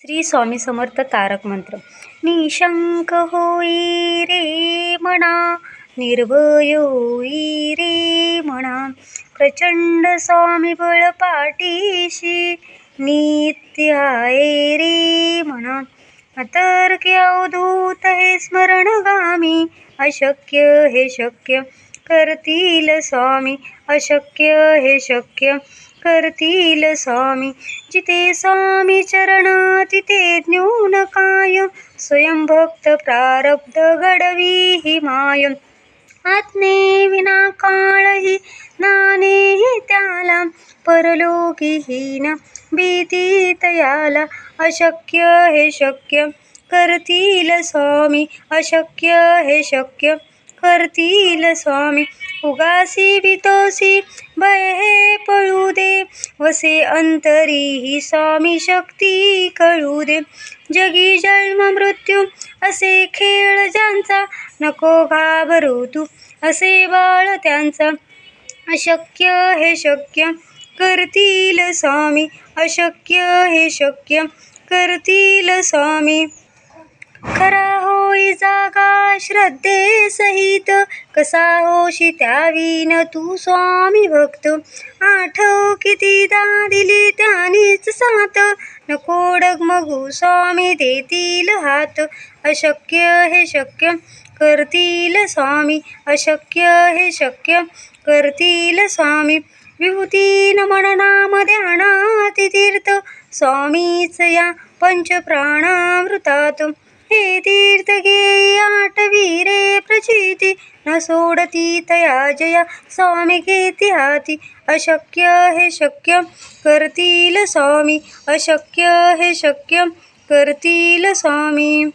श्री स्वामी समर्थ तारक मंत्र. निशंक होई रे मना, निर्भय होई रे म्हणा, प्रचंड स्वामी बळ पाठीशी, नित्य आहे रे म्हणा. अतर्क्य अवधूत हे स्मरणगामी, अशक्य हे शक्य करतील स्वामी, अशक्य हे शक्य करतील स्वामी. जिथे स्वामी चरण तिथे ज्ञान काय, स्वयं भक्त प्रारब्ध घडवी ही माय. आत्मे विना काळही नाणे त्याला, परलोकी हीन भीती तयाला. अशक्य हे शक्य करतील स्वामी, अशक्य हे शक्य करतील स्वामी. उगासी बितोसी भय हे पळू दे, वसे अंतरी ही स्वामी शक्ती कळू दे. जगी जन्म मृत्यू असे खेळ ज्यांचा, नको घाबरू तू असे बाळ त्यांचा. अशक्य हे शक्य करतील स्वामी, अशक्य हे शक्य करतील स्वामी. खरा होई जागा श्रद्धे सहित, कसा होशी त्यावीन तू स्वामी भक्त. आठव कितीदा दिली त्यानीच साथ, नको डगमगू स्वामी देतील हात. अशक्य हे शक्य करतील स्वामी, अशक्य हे शक्य करतील स्वामी. विभूती नमन नाम ध्यानाति तीर्थ, स्वामीच या पंचप्राणामृतात. हे तीर्थ घेई आठवी रे प्रचिती, न सोडती तया जया स्वामी घेती हाती. अशक्य हे शक्य करतील स्वामी, अशक्य हे शक्य करतील स्वामी.